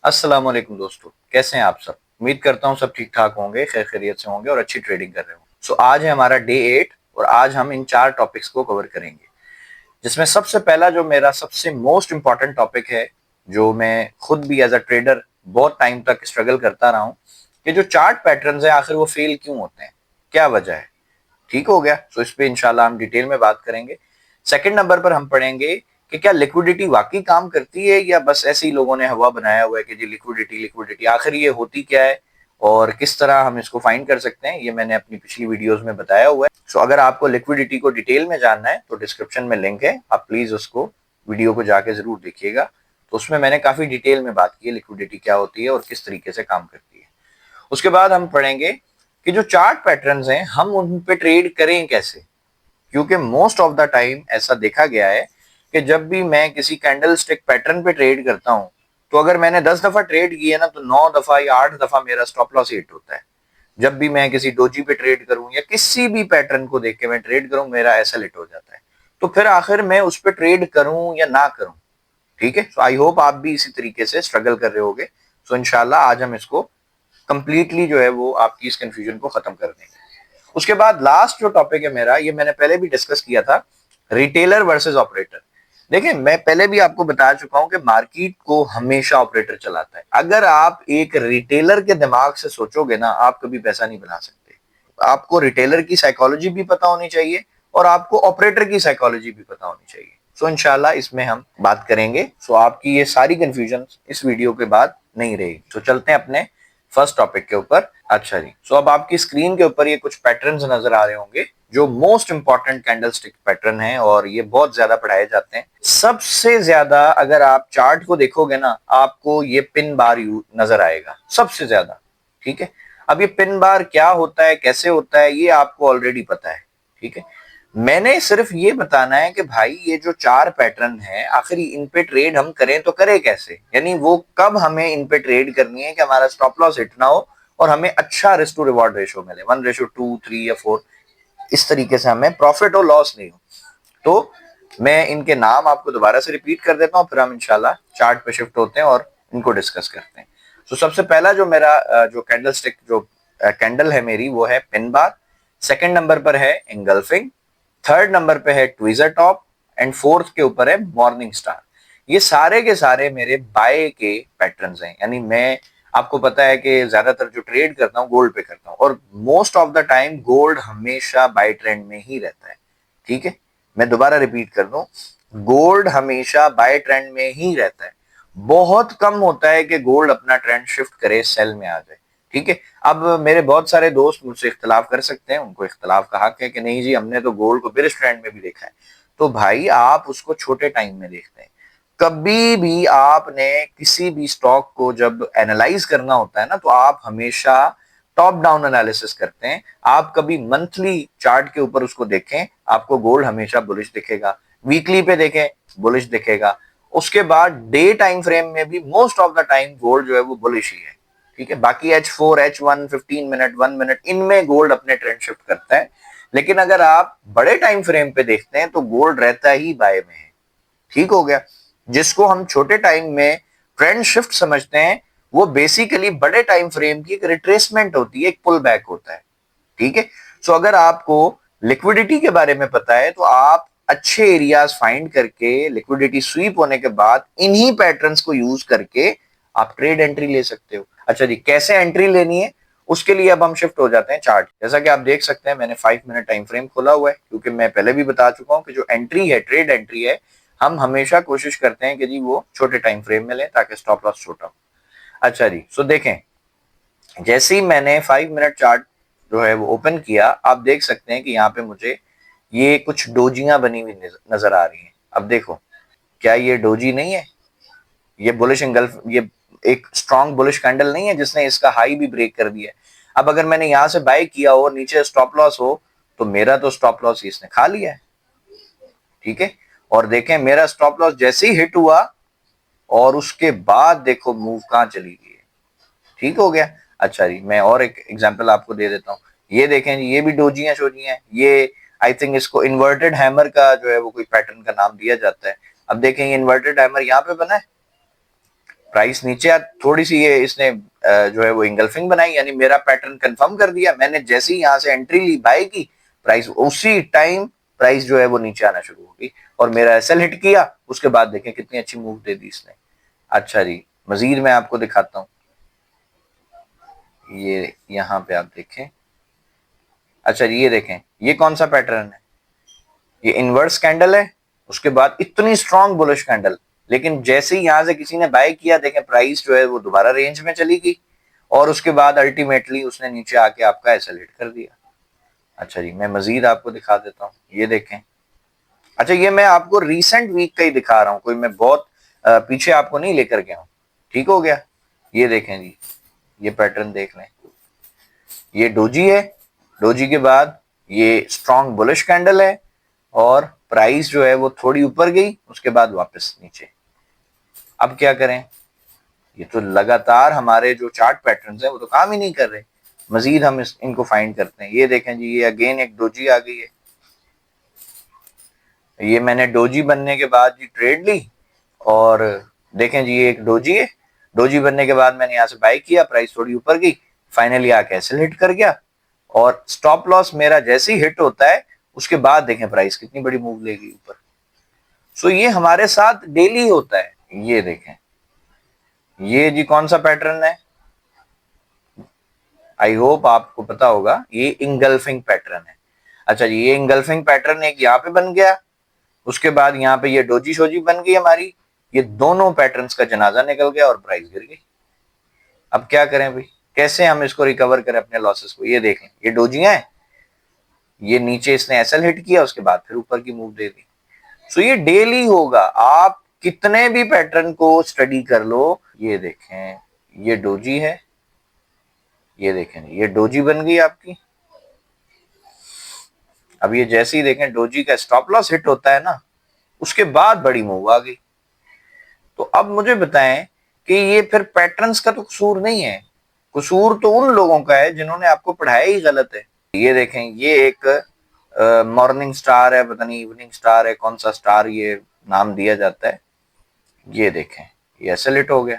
अस्सलाम वालेकुम दोस्तों, कैसे हैं आप सब। उम्मीद करता हूँ सब ठीक ठाक होंगे, खैर खैरियत से होंगे और अच्छी ट्रेडिंग कर रहे होंगे। सो आज है हमारा डे 8 और आज हम इन 4 टॉपिक्स को कवर करेंगे, जिसमें सबसे पहला जो मेरा सबसे मोस्ट इंपॉर्टेंट टॉपिक है, जो मैं खुद भी एज अ ट्रेडर बहुत टाइम तक स्ट्रगल करता रहा हूँ कि जो चार्ट पैटर्न्स है आखिर वो फेल क्यों होते हैं, क्या वजह है। ठीक हो गया। सो इस पे इंशाल्लाह हम डिटेल में बात करेंगे। सेकंड नंबर पर हम पढ़ेंगे कि क्या लिक्विडिटी वाकई काम करती है या बस ऐसे ही लोगों ने हवा बनाया हुआ है कि जी लिक्विडिटी लिक्विडिटी, आखिर ये होती क्या है और किस तरह हम इसको फाइंड कर सकते हैं, ये मैंने अपनी पिछली वीडियोस में बताया हुआ है। सो अगर आपको लिक्विडिटी को डिटेल में जानना है तो डिस्क्रिप्शन में लिंक है, आप प्लीज उसको वीडियो को जाके जरूर देखिएगा। तो उसमें मैंने काफी डिटेल में बात की है लिक्विडिटी क्या होती है और किस तरीके से काम करती है। उसके बाद हम पढ़ेंगे कि जो चार्ट पैटर्न्स हैं हम उन पे ट्रेड करें कैसे, क्योंकि मोस्ट ऑफ द टाइम ऐसा देखा गया है कि जब भी मैं किसी कैंडल स्टिक पैटर्न पे ट्रेड करता हूं तो अगर मैंने 10 दफा ट्रेड किया ना तो 9 दफा या 8 दफा मेरा स्टॉप लॉस हिट होता है। जब भी मैं किसी डोजी पे ट्रेड करूं या किसी भी पैटर्न को देख के मैं ट्रेड करूं मेरा ऐसा हिट हो जाता है। तो फिर आखिर मैं उस पर ट्रेड करूं या ना करूं। ठीक है, सो आई होप आप भी इसी तरीके से स्ट्रगल कर रहे होगे। सो इंशाल्लाह आज हम इसको कंप्लीटली जो है वो आपकी इस कंफ्यूजन को खत्म कर देंगे। उसके बाद लास्ट जो टॉपिक है मेरा, ये मैंने पहले भी डिस्कस किया था, रिटेलर वर्सेस ऑपरेटर। देखिए मैं पहले भी आपको बता चुका हूं कि मार्केट को हमेशा ऑपरेटर चलाता है। अगर आप एक रिटेलर के दिमाग से सोचोगे ना, आप कभी पैसा नहीं बना सकते। आपको रिटेलर की साइकोलॉजी भी पता होनी चाहिए और आपको ऑपरेटर की साइकोलॉजी भी पता होनी चाहिए। सो इंशाल्लाह इसमें हम बात करेंगे। सो आपकी ये सारी कंफ्यूजन इस वीडियो के बाद नहीं रहेगी। तो चलते हैं अपने फर्स्ट टॉपिक के ऊपर। अच्छा जी, सो अब आपकी स्क्रीन के ऊपर ये कुछ पैटर्न्स नजर आ रहे होंगे जो most important candle stick pattern है और ये बहुत ज्यादा पढ़ाए जाते हैं। सबसे ज्यादा अगर आप चार्ट को देखोगे ना, आपको ये पिन बार यू नजर आएगा सबसे ज्यादा। ठीक है, अब ये पिन बार क्या होता है, कैसे होता है, ये आपको ऑलरेडी पता है। ठीक है, मैंने सिर्फ ये बताना है कि भाई ये जो 4 पैटर्न है आखिर इन पे ट्रेड हम करें तो करें कैसे, यानी वो कब हमें इन पे ट्रेड करनी है कि हमारा स्टॉप लॉस हिट ना हो और हमें अच्छा रिस्क टू रिवॉर्ड रेशो मिले, 1:2, 3 या 4, इस तरीके से हमें प्रॉफिट और लॉस नहीं हो। तो मैं इनके नाम आपको दोबारा से रिपीट कर देता हूँ, फिर हम इंशाल्लाह चार्ट पे शिफ्ट होते हैं और इनको डिस्कस करते हैं। तो सबसे पहला जो मेरा जो कैंडल स्टिक जो कैंडल है मेरी, वो है पिन बार। सेकंड नंबर पर है एंगल्फिंग। थर्ड नंबर पे है ट्वीजर टॉप एंड फोर्थ के ऊपर है मॉर्निंग स्टार। ये सारे के सारे मेरे बाय के पैटर्न्स हैं, यानी मैं आपको पता है कि ज्यादातर जो ट्रेड करता हूँ गोल्ड पे करता हूँ और most of the time gold हमेशा बाय ट्रेंड में ही रहता है। ठीक है, मैं दोबारा रिपीट कर दूं, गोल्ड हमेशा बाय ट्रेंड में ही रहता है। बहुत कम होता है कि गोल्ड अपना ट्रेंड शिफ्ट करे सेल में आ जाए। ठीक है, अब मेरे बहुत सारे दोस्त मुझसे इख्तलाफ कर सकते हैं, उनको इख्तलाफ का हक है कि नहीं जी हमने तो गोल्ड को बेरिश ट्रेंड में भी देखा है। तो भाई आप उसको छोटे टाइम में देखते हैं। कभी भी आपने किसी भी स्टॉक को जब एनालाइज करना होता है ना, तो आप हमेशा टॉप डाउन एनालिसिस करते हैं। आप कभी मंथली चार्ट के ऊपर उसको देखें, आपको गोल्ड हमेशा बुलिश दिखेगा। वीकली पे देखें, बुलिश दिखेगा। उसके बाद डे टाइम फ्रेम में भी most of the time gold जो है वो बुलिश ही है। ठीक है, बाकी H4 H1 15 मिनट 1 मिनट इनमें गोल्ड अपने ट्रेंड शिफ्ट करता है। लेकिन अगर आप बड़े टाइम फ्रेम पे देखते हैं तो गोल्ड रहता ही बाय में है। ठीक हो गया, जिसको हम छोटे टाइम में ट्रेंड शिफ्ट समझते हैं, वो बेसिकली बड़े टाइम फ्रेम की एक रिट्रेसमेंट होती है, एक पुल बैक होता है। ठीक है, सो अगर आपको लिक्विडिटी के बारे में पता है तो आप अच्छे एरियाज फाइंड करके लिक्विडिटी स्वीप होने के बाद इन्हीं पैटर्न्स को यूज करके आप ट्रेड एंट्री ले सकते हो। अच्छा जी, कैसे एंट्री लेनी है उसके लिए अब हम शिफ्ट हो जाते हैं चार्ट। जैसा कि आप देख सकते हैं मैंने 5 मिनट टाइम फ्रेम खोला हुआ है, क्योंकि मैं पहले भी बता चुका हूं कि जो एंट्री है, ट्रेड एंट्री है, हम हमेशा कोशिश करते हैं कि जी वो छोटे टाइम फ्रेम में लें ताकि स्टॉप लॉस छोटा हो। अच्छा जी, सो देखें, जैसे ही मैंने 5 मिनट चार्ट जो है वो ओपन किया, आप देख सकते हैं कि यहाँ पे मुझे ये कुछ डोजियां बनी हुई नजर आ रही हैं। अब देखो, क्या ये डोजी नहीं है, ये बुलिश एंगल्फ, ये एक स्ट्रॉन्ग बुलिश कैंडल नहीं है जिसने इसका हाई भी ब्रेक कर दिया है। अब अगर मैंने यहां से बाय किया हो और नीचे स्टॉप लॉस हो तो मेरा तो स्टॉप लॉस इसने खा लिया है। ठीक है, और देखें मेरा स्टॉप लॉस जैसे ही हिट हुआ और उसके बाद देखो मूव कहां चली गई है। ठीक हो गया। अच्छा जी, मैं और एक एग्जांपल आपको दे देता हूँ। ये देखें जी, ये भी डोजियां शोजियां, ये आई थिंक इसको इन्वर्टेड हैमर का जो है वो कोई पैटर्न का नाम दिया जाता है। अब देखें ये इन्वर्टेड हैमर यहाँ पे बना है, प्राइस नीचे थोड़ी सी ये इसने जो है वो इंगल्फिंग बनाई, यानी मेरा पैटर्न कंफर्म कर दिया। मैंने जैसे ही यहाँ से एंट्री ली, बाय की, प्राइस उसी टाइम प्राइस जो है वो नीचे आना शुरू हो गई और मेरा एसएल हिट किया। उसके बाद देखें कितनी अच्छी मूव दे दी इसने। अच्छा जी, मजीद मैं आपको दिखाता हूँ, ये यहाँ पे आप देखें। अच्छा जी, ये देखें, ये कौन सा पैटर्न है, ये इनवर्स कैंडल है, उसके बाद इतनी स्ट्रॉन्ग बुलिश कैंडल, लेकिन जैसे ही यहां से किसी ने बाय किया, देखें प्राइस जो है वो दोबारा रेंज में चली गई और उसके बाद अल्टीमेटली उसने नीचे आके आपका एसएल हिट कर दिया। अच्छा जी, मैं मजीद आपको दिखा देता हूँ, ये देखें। अच्छा, ये मैं आपको रीसेंट वीक का ही दिखा रहा हूँ, कोई मैं बहुत पीछे आपको नहीं लेकर गया हूँ। ठीक हो गया, ये देखें जी, ये पैटर्न देख लें, ये डोजी है, डोजी के बाद ये स्ट्रॉन्ग बुलिश कैंडल है और प्राइस जो है वो थोड़ी ऊपर गई, उसके बाद वापस नीचे। अब क्या करें, ये तो लगातार हमारे जो चार्ट पैटर्न्स है वो तो काम ही नहीं कर रहे। मजीद हम इनको फाइंड करते हैं। ये देखें जी, ये अगेन एक डोजी आ गई है। ये मैंने डोजी बनने के बाद जी ट्रेड ली और देखें जी, ये एक डोजी है, डोजी बनने के बाद मैंने यहाँ से बाय किया, प्राइस थोड़ी ऊपर गई, फाइनली आके एसएल हिट कर गया और स्टॉप लॉस मेरा जैसे ही हिट होता है उसके बाद देखें प्राइस कितनी बड़ी मूव लेगी ऊपर। सो ये हमारे साथ डेली होता है। ये देखें, ये जी कौन सा पैटर्न है, आई होप आपको पता होगा, ये इंगल्फिंग पैटर्न है। अच्छा जी, ये इंगल्फिंग पैटर्न एक यहाँ पे बन गया, उसके बाद यहाँ पे ये डोजी शोजी बन गई हमारी, ये दोनों पैटर्न्स का जनाजा निकल गया और प्राइस गिर गई। अब क्या करें भाई, कैसे हम इसको रिकवर करें अपने लॉसेस को। ये देखें, ये डोजियां हैं, ये नीचे इसने एसएल हिट किया, उसके बाद फिर ऊपर की मूव दे दी। सो ये डेली होगा, आप कितने भी पैटर्न को स्टडी कर लो। ये देखें, ये डोजी है, ये देखें, ये डोजी बन गई आपकी। अब ये जैसे ही देखें डोजी का स्टॉप लॉस हिट होता है ना, उसके बाद बड़ी मूव आ गई। तो अब मुझे बताएं कि ये फिर पैटर्न्स का तो कसूर नहीं है, कसूर तो उन लोगों का है जिन्होंने आपको पढ़ाया ही गलत है। ये देखें, ये एक मॉर्निंग स्टार है, पता नहीं इवनिंग स्टार है, कौन सा स्टार ये नाम दिया जाता है। ये देखें, ये एसएल हिट हो गया।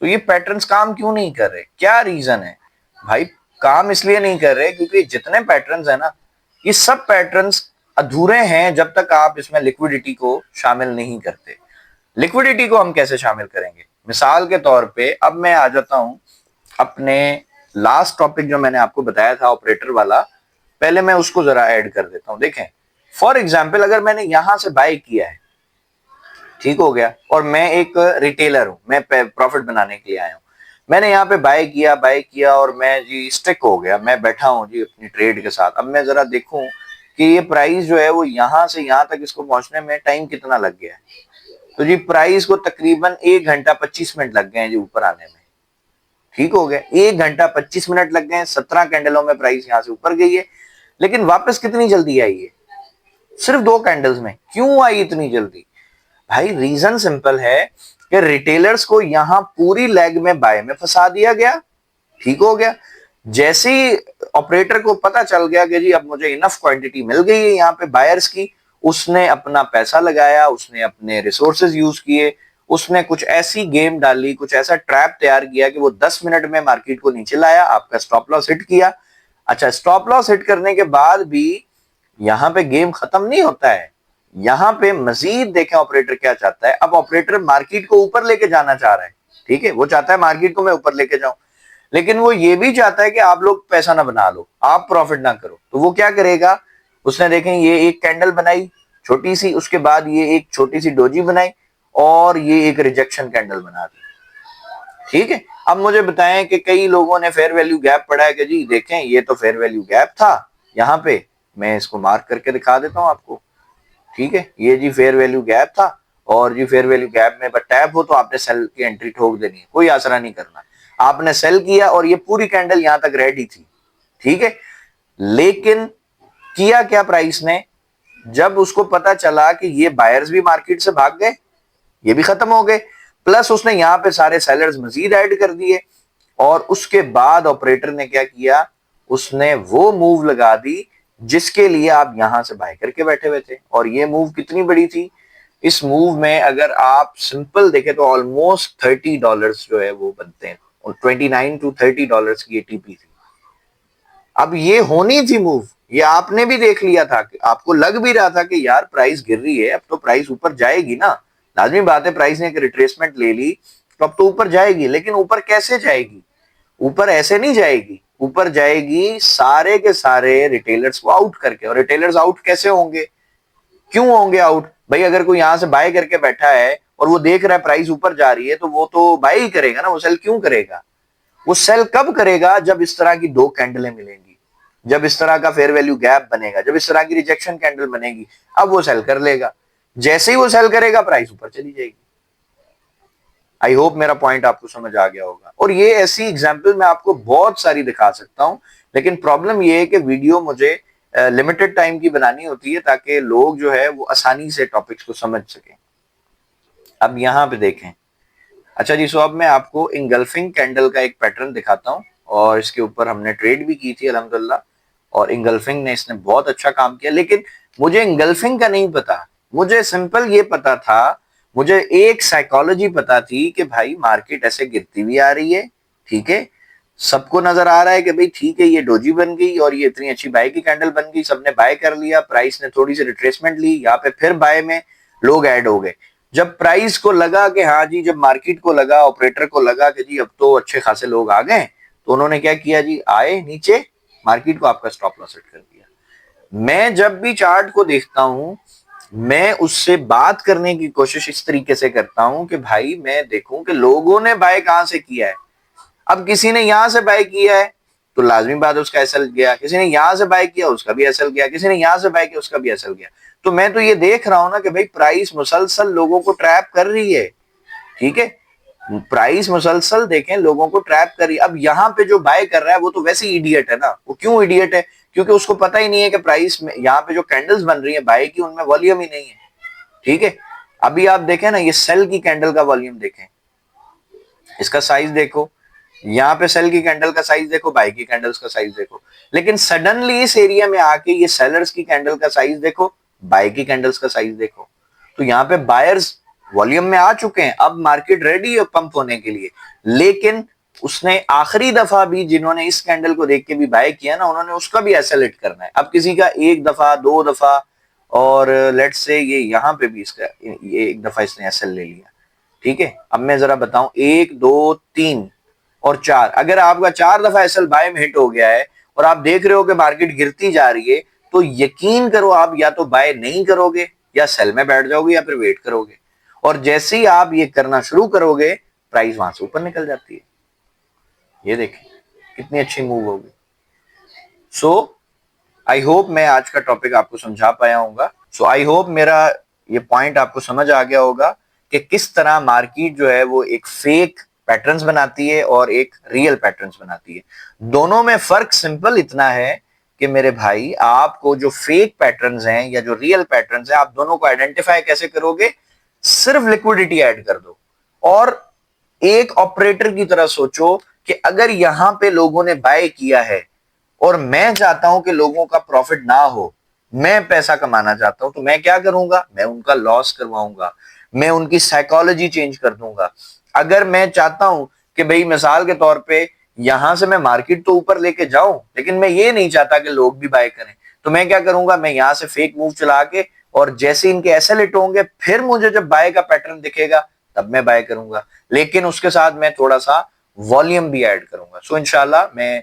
तो ये पैटर्न्स काम क्यों नहीं कर रहे, क्या रीजन है भाई? काम इसलिए नहीं कर रहे क्योंकि जितने पैटर्न्स है ना, ये सब पैटर्न्स अधूरे हैं जब तक आप इसमें लिक्विडिटी को शामिल नहीं करते। लिक्विडिटी को हम कैसे शामिल करेंगे? मिसाल के तौर पे अब मैं आ जाता हूं अपने लास्ट टॉपिक जो मैंने आपको बताया था ऑपरेटर वाला, पहले मैं उसको जरा ऐड कर देता हूं। देखें, फॉर एग्जाम्पल अगर मैंने यहां से बाय किया है, ठीक हो गया, और मैं एक रिटेलर हूं, मैं प्रॉफिट बनाने के लिए आया हूं, मैंने यहाँ पे बाय किया और मैं जी स्टिक हो गया, मैं बैठा हूं जी अपनी ट्रेड के साथ। अब मैं जरा देखूं कि ये प्राइस जो है वो यहां से यहां तक इसको पहुंचने में टाइम कितना लग गया है। तो जी प्राइस को तकरीबन 1 घंटा 25 मिनट लग गए हैं जी ऊपर आने में। ठीक हो गया, 1 घंटा 25 मिनट लग गए, 17 कैंडलों में प्राइस यहां से ऊपर गई है, लेकिन वापस कितनी जल्दी आई है? सिर्फ 2 कैंडल्स में। क्यों आई इतनी जल्दी भाई? रीजन सिंपल है कि रिटेलर्स को यहां पूरी लेग में बाय में फंसा दिया गया। ठीक हो गया, जैसे ही ऑपरेटर को पता चल गया कि जी अब मुझे इनफ क्वांटिटी मिल गई है यहाँ पे बायर्स की, उसने अपना पैसा लगाया, उसने अपने रिसोर्सेज यूज किए, उसने कुछ ऐसी गेम डाली, कुछ ऐसा ट्रैप तैयार किया कि वो 10 मिनट में मार्केट को नीचे लाया, आपका स्टॉप लॉस हिट किया। अच्छा, स्टॉप लॉस हिट करने के बाद भी यहां पे गेम खत्म नहीं होता है, यहां पे मजीद देखें ऑपरेटर क्या चाहता है। अब ऑपरेटर मार्केट को ऊपर लेके जाना चाह रहा है, ठीक है, वो चाहता है मार्केट को मैं ऊपर लेके जाऊं, लेकिन वो ये भी चाहता है कि आप लोग पैसा ना बना लो, आप प्रॉफिट ना करो। तो वो क्या करेगा, उसने देखें ये एक कैंडल बनाई छोटी सी, उसके बाद ये एक छोटी सी डोजी बनाई और ये एक रिजेक्शन कैंडल बना दी। ठीक है, अब मुझे बताएं कि कई लोगों ने फेयर वैल्यू गैप पढ़ा है कि जी देखें ये तो फेयर वैल्यू गैप था, यहाँ पे मैं इसको मार्क करके दिखा देता हूं आपको। ठीक है, ये जी फेयर वैल्यू गैप था और जी फेयर वैल्यू गैप में टैप हो तो आपने सेल की एंट्री ठोक देनी है, कोई आसरा नहीं करना। आपने सेल किया और ये पूरी कैंडल यहां तक रेडी थी, ठीक है, लेकिन किया क्या प्राइस ने, जब उसको पता चला कि ये बायर्स भी मार्केट से भाग गए, ये भी खत्म हो गए, प्लस उसने यहां पे सारे सेलर्स मजीद ऐड कर दिए, और उसके बाद ऑपरेटर ने क्या किया, उसने वो मूव लगा दी जिसके लिए आप यहां से बाय करके बैठे हुए थे। और ये मूव कितनी बड़ी थी, इस मूव में अगर आप सिंपल देखें तो ऑलमोस्ट $30 जो है वो बनते हैं, और 29 to $30 की टीपी थी। अब ये होनी थी मूव, ये आपने भी देख लिया था, आपको लग भी रहा था कि यार प्राइस गिर रही है, अब तो प्राइस ऊपर जाएगी ना, लाजमी बात है, प्राइस ने एक रिट्रेसमेंट ले ली तो अब तो ऊपर जाएगी। लेकिन ऊपर कैसे जाएगी? ऊपर ऐसे नहीं जाएगी, ऊपर जाएगी सारे के सारे रिटेलर्स को आउट करके। और रिटेलर्स आउट कैसे होंगे, क्यों होंगे आउट? भाई अगर कोई यहां से बाय करके बैठा है और वो देख रहा है प्राइस ऊपर जा रही है तो वो तो बाय ही करेगा ना, वो सेल क्यों करेगा? वो सेल कब करेगा? जब इस तरह की दो कैंडलें मिलेंगी, जब इस तरह का फेयर वैल्यू गैप बनेगा, जब इस तरह की रिजेक्शन कैंडल बनेगी, अब वो सेल कर लेगा। जैसे ही वो सेल करेगा प्राइस ऊपर चली जाएगी। आई होप मेरा पॉइंट आपको समझ आ गया होगा। और ये ऐसी एग्जांपल मैं आपको बहुत सारी दिखा सकता हूं, लेकिन प्रॉब्लम ये है कि वीडियो मुझे लिमिटेड टाइम की बनानी होती है ताकि लोग जो है वो आसानी से टॉपिक्स को समझ सकें। अब यहां पे देखें, अच्छा जी, सो अब मैं आपको इंगल्फिंग कैंडल का एक पैटर्न दिखाता हूं, और इसके ऊपर हमने ट्रेड भी की थी अल्हम्दुलिल्लाह, और इंगल्फिंग ने इसने बहुत अच्छा काम किया। लेकिन मुझे इंगल्फिंग का नहीं पता, मुझे सिंपल ये पता था, मुझे एक साइकोलॉजी पता थी कि भाई मार्केट ऐसे गिरती भी आ रही है, ठीक है, सबको नजर आ रहा है कि भाई ठीक है, ये डोजी बन गई और ये इतनी अच्छी बाय की कैंडल बन गई, सबने बाय कर लिया, प्राइस ने थोड़ी सी रिट्रेसमेंट ली, यहाँ पे फिर बाय में लोग ऐड हो गए। जब प्राइस को लगा कि हाँ जी, जब मार्केट को लगा, ऑपरेटर को लगा कि जी अब तो अच्छे खासे लोग आ गए, तो उन्होंने क्या किया जी, आए नीचे, मार्केट को आपका स्टॉप लॉस सेट कर दिया। मैं जब भी चार्ट को देखता हूं, मैं उससे बात करने की कोशिश इस तरीके से करता हूं कि भाई मैं देखूं कि लोगों ने बाय कहां से किया है। अब किसी ने यहां से बाय किया है तो लाजमी बात है उसका एसएल गया, किसी ने यहां से बाय किया उसका भी एसएल गया, किसी ने यहां से बाय किया उसका भी एसएल गया। तो मैं तो ये देख रहा हूं ना कि भाई प्राइस मुसलसल लोगों को ट्रैप कर रही है, ठीक है, प्राइस मुसलसल देखें लोगों को ट्रैप कर रही है। अब यहाँ पे जो बाय कर रहा है वो तो वैसे ही इडियट है ना। वो क्यों इडियट है? क्योंकि उसको पता ही नहीं है कि प्राइस में यहाँ पे जो कैंडल्स बन रही है बाय की, उनमें वॉल्यूम ही नहीं है, ठीक है। अभी आप देखें ना, ये सेल की कैंडल का वॉल्यूम देखें, इसका साइज देखो, यहाँ पे सेल की कैंडल का साइज देखो, बाय की कैंडल्स का साइज देखो। लेकिन सडनली इस एरिया में आके ये सेलर्स की कैंडल का साइज देखो, बाय की कैंडल्स का साइज देखो। तो यहाँ पे बायर्स वॉल्यूम में आ चुके हैं, अब मार्केट रेडी है पंप होने के लिए। लेकिन उसने आखिरी दफा भी, जिन्होंने इस कैंडल को देख के भी बाय किया ना, उन्होंने उसका भी एसएलेट करना है। अब किसी का एक दफा, दो दफा, और लेट्स से ये यहाँ पे भी इसका ये एक दफा इसने एसएल ले लिया, ठीक है। अब मैं जरा बताऊं, एक, दो, तीन और चार, अगर आपका चार दफा एसएल बाय में हिट हो गया है और आप देख रहे हो कि मार्केट गिरती जा रही है, तो यकीन करो आप या तो बाय नहीं करोगे, या सेल में बैठ जाओगे, या फिर वेट करोगे। और जैसे ही आप ये करना शुरू करोगे, प्राइस वहां से ऊपर निकल जाती है। ये देखिए कितनी अच्छी मूव होगी। सो आई होप मैं आज का टॉपिक आपको समझा पाया हूँ। सो आई होप मेरा ये पॉइंट आपको समझ आ गया होगा कि किस तरह मार्केट जो है वो एक फेक पैटर्न्स बनाती है और एक रियल पैटर्न्स बनाती है। दोनों में फर्क सिंपल इतना है कि मेरे भाई, आपको जो फेक पैटर्न्स हैं या जो रियल पैटर्न्स हैं, आप दोनों को आइडेंटिफाई कैसे करोगे? सिर्फ लिक्विडिटी ऐड कर दो और एक ऑपरेटर की तरह सोचो कि अगर यहां पे लोगों ने बाय किया है और मैं चाहता हूं कि लोगों का प्रॉफिट ना हो, मैं पैसा कमाना चाहता हूं, तो मैं क्या करूंगा? मैं उनका लॉस करवाऊंगा, मैं उनकी साइकोलॉजी चेंज कर दूंगा। अगर मैं चाहता हूं कि भाई मिसाल के तौर पे यहां से मैं मार्केट तो ऊपर लेके जाऊं, लेकिन मैं ये नहीं चाहता कि लोग भी बाय करें, तो मैं क्या करूंगा? मैं यहां से फेक मूव चला के, और जैसे इनके ऐसे लिट होंगे, फिर मुझे जब बाय का पैटर्न दिखेगा तब मैं बाय करूंगा, लेकिन उसके साथ मैं थोड़ा सा वॉल्यूम भी ऐड करूंगा। सो इंशाल्लाह मैं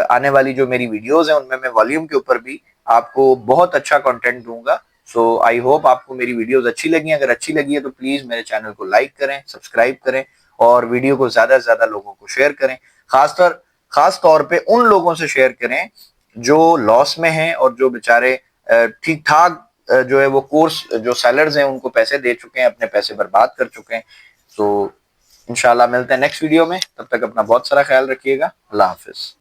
आने वाली जो मेरी वीडियोस हैं उनमें मैं वॉल्यूम के ऊपर भी आपको बहुत अच्छा कंटेंट दूंगा। सो आई होप आपको मेरी वीडियोस अच्छी लगी। अगर अच्छी लगी है तो प्लीज मेरे चैनल को लाइक करें, सब्सक्राइब करें, और वीडियो को ज्यादा से ज्यादा लोगों को शेयर करें। खास तौर पे उन लोगों से शेयर करें जो लॉस में हैं और जो बेचारे ठीक ठाक जो है वो कोर्स, जो सेलर्स हैं उनको पैसे दे चुके हैं, अपने पैसे बर्बाद कर चुके हैं। सो इंशाल्लाह मिलते हैं नेक्स्ट वीडियो में, तब तक अपना बहुत सारा ख्याल रखिएगा। अल्लाह हाफिज।